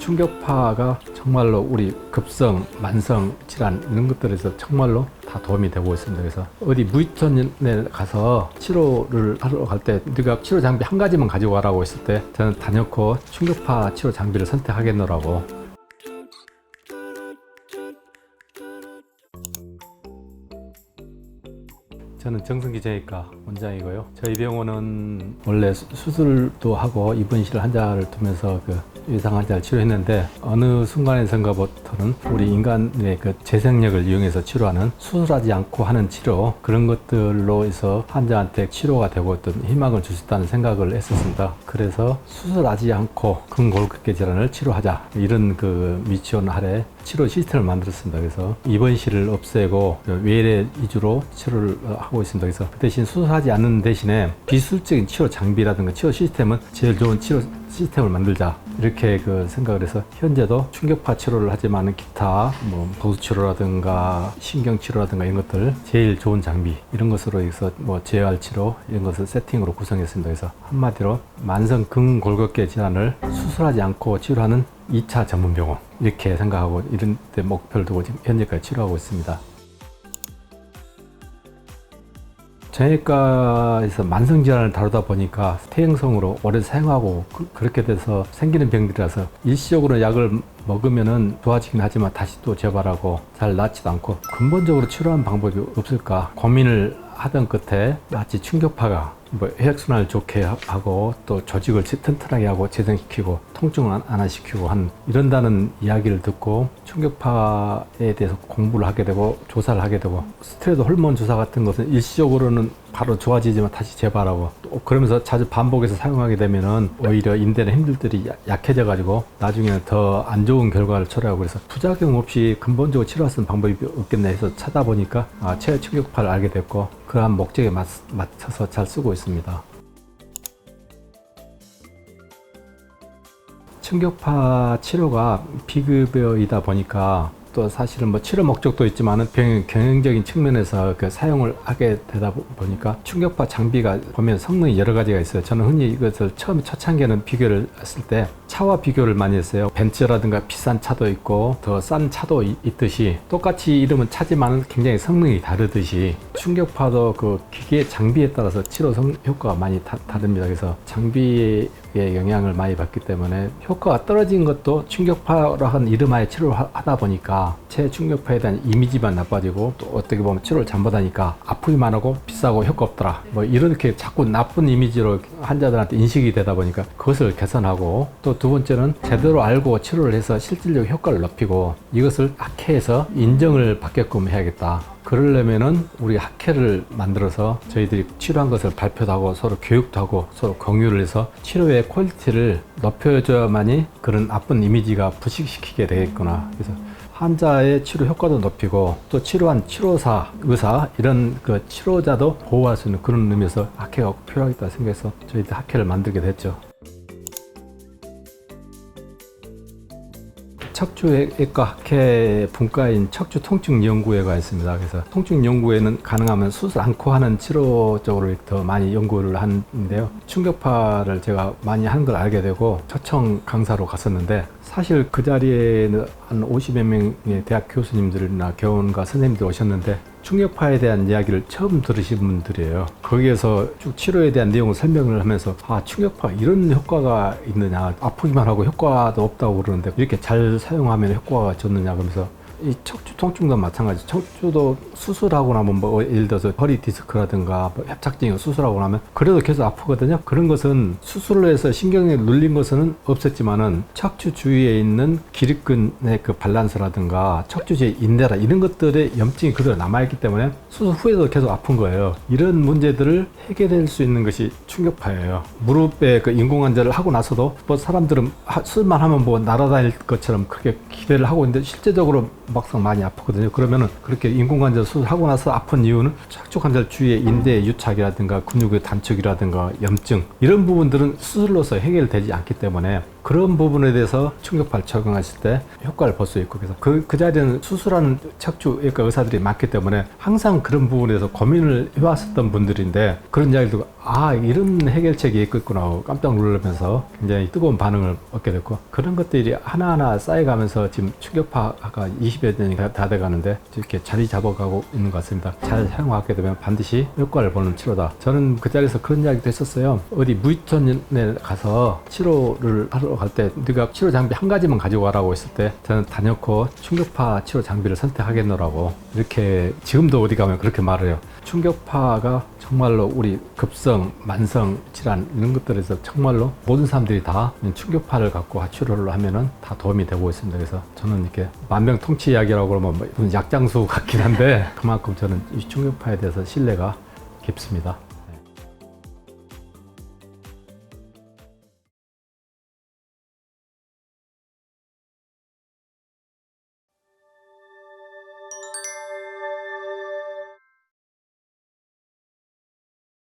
충격파가 정말로 우리 급성, 만성 질환 이런 것들에서 정말로 다 도움이 되고 있습니다. 그래서 어디 무의천에 가서 치료를 하러 갈 때 우리가 치료 장비 한 가지만 가지고 가라고 했을 때 저는 단연코 충격파 치료 장비를 선택하겠노라고. 저는 정승기 정형외과 원장이고요. 저희 병원은 원래 수술도 하고 입원실 환자를 두면서 외상 환자를 치료했는데 어느 순간에선가부터는 우리 인간의 재생력을 이용해서 치료하는 수술하지 않고 하는 치료 그런 것들로 해서 환자한테 치료가 되고 어떤 희망을 줄 수 있다는 생각을 했었습니다. 그래서 수술하지 않고 근골격계 질환을 치료하자 이런 미션 아래 치료 시스템을 만들었습니다. 그래서 입원실을 없애고 외래 위주로 치료를 하고 있습니다. 그래서 그 대신 수술하지 않는 대신에 비수술적인 치료 장비라든가 치료 시스템은 제일 좋은 치료 시스템을 만들자 이렇게 생각을 해서 현재도 충격파 치료를 하지만 기타 보수치료라든가 신경치료라든가 이런 것들 제일 좋은 장비 이런 것으로 해서 재활 치료 이런 것을 세팅으로 구성했습니다. 그래서 한마디로 만성 근골격계 질환을 수술하지 않고 치료하는 2차 전문병원 이렇게 생각하고 이런 데 목표를 두고 지금 현재까지 치료하고 있습니다. 정형외과에서 만성질환을 다루다 보니까 퇴행성으로 오래 사용하고 그렇게 돼서 생기는 병들이라서 일시적으로 약을 먹으면은 좋아지긴 하지만 다시 또 재발하고 잘 낫지도 않고 근본적으로 치료하는 방법이 없을까 고민을 하던 끝에 마치 충격파가 혈액순환을 좋게 하고 또 조직을 튼튼하게 하고 재생시키고 통증을 완화시키고 이런다는 이야기를 듣고 충격파에 대해서 공부를 하게 되고 조사를 하게 되고 스테로이드 호르몬 주사 같은 것은 일시적으로는 바로 좋아지지만 다시 재발하고 또 그러면서 자주 반복해서 사용하게 되면은 오히려 인대나 힘들들이 약해져 가지고 나중에는 더 안 좋은 결과를 초래하고 그래서 부작용 없이 근본적으로 치료할 수 있는 방법이 없겠네 해서 찾아보니까 체외 충격파를 알게 됐고 그러한 목적에 맞춰서 잘 쓰고 있습니다. 충격파 치료가 비급여이다 보니까 또 사실은 치료 목적도 있지만은 경영적인 측면에서 사용을 하게 되다 보니까 충격파 장비가 보면 성능이 여러 가지가 있어요. 저는 흔히 이것을 처음 초창기에는 비교를 했을 때 차와 비교를 많이 했어요. 벤츠라든가 비싼 차도 있고 더 싼 차도 있듯이 똑같이 이름은 차지만 굉장히 성능이 다르듯이 충격파도 기계 장비에 따라서 치료 효과가 많이 다릅니다. 그래서 장비의 영향을 많이 받기 때문에 효과가 떨어진 것도 충격파라는 이름하에 치료를 하다 보니까 충격파에 대한 이미지만 나빠지고 또 어떻게 보면 치료를 잘못하니까 아프기만 하고 비싸고 효과 없더라 이렇게 자꾸 나쁜 이미지로 환자들한테 인식이 되다 보니까 그것을 개선하고 또 두 번째는 제대로 알고 치료를 해서 실질적 효과를 높이고 이것을 학회에서 인정을 받게끔 해야겠다. 그러려면은 우리 학회를 만들어서 저희들이 치료한 것을 발표도 하고 서로 교육도 하고 서로 공유를 해서 치료의 퀄리티를 높여줘야만이 그런 나쁜 이미지가 부식시키게 되겠구나. 그래서 환자의 치료 효과도 높이고 또 치료한 치료사, 의사 이런 치료자도 보호할 수 있는 그런 의미에서 학회가 필요하겠다 생각해서 저희들 학회를 만들게 됐죠. 척추외과 학회 분과인 척추통증연구회가 있습니다. 그래서 통증연구회는 가능하면 수술 않고 하는 치료 쪽으로 더 많이 연구를 하는데요. 충격파를 제가 많이 하는 걸 알게 되고 초청 강사로 갔었는데 사실 그 자리에는 한 50여 명의 대학 교수님들이나 교원과 선생님들 오셨는데 충격파에 대한 이야기를 처음 들으신 분들이에요. 거기에서 쭉 치료에 대한 내용을 설명을 하면서 충격파 이런 효과가 있느냐 아프기만 하고 효과도 없다고 그러는데 이렇게 잘 사용하면 효과가 좋느냐 그러면서 이 척추 통증도 마찬가지. 척추도 수술하고 나면 예를 들어서 허리 디스크라든가 협착증 수술하고 나면 그래도 계속 아프거든요. 그런 것은 수술을 해서 신경이 눌린 것은 없었지만은 척추 주위에 있는 기립근의 밸런스라든가 척추 주위 인대라 이런 것들의 염증이 그대로 남아있기 때문에 수술 후에도 계속 아픈 거예요. 이런 문제들을 해결할 수 있는 것이 충격파예요. 무릎에 인공관절을 하고 나서도 사람들은 수술만 하면 날아다닐 것처럼 그렇게 기대를 하고 있는데 실제적으로 막상 많이 아프거든요. 그러면은 그렇게 인공관절 수술하고 나서 아픈 이유는 척추관절 주위의 인대의 유착이라든가 근육의 단축이라든가 염증 이런 부분들은 수술로서 해결되지 않기 때문에 그런 부분에 대해서 충격파를 적용했을 때 효과를 볼 수 있고, 그래서 그 자리에는 수술하는 척추외과 의사들이 많기 때문에 항상 그런 부분에 대해서 고민을 해왔었던 분들인데, 그런 이야기를 듣고 이런 해결책이 있겠구나 하고 깜짝 놀라면서 굉장히 뜨거운 반응을 얻게 됐고, 그런 것들이 하나하나 쌓여가면서 지금 충격파가 20여 년이 다 돼가는데 이렇게 자리 잡아가고 있는 것 같습니다. 잘 사용하게 되면 반드시 효과를 보는 치료다. 저는 그 자리에서 그런 이야기도 했었어요. 어디 무이천에 가서 치료를 하러 갈 때 네가 치료 장비 한 가지만 가지고 가라고 했을 때 저는 단연코 충격파 치료 장비를 선택하겠노라고, 이렇게 지금도 어디 가면 그렇게 말을 해요. 충격파가 정말로 우리 급성, 만성 질환 이런 것들에서 정말로 모든 사람들이 다 충격파를 갖고 치료를 하면은 다 도움이 되고 있습니다. 그래서 저는 이렇게 만병통치 이야기라고 그러면 약장수 같긴 한데 그만큼 저는 이 충격파에 대해서 신뢰가 깊습니다.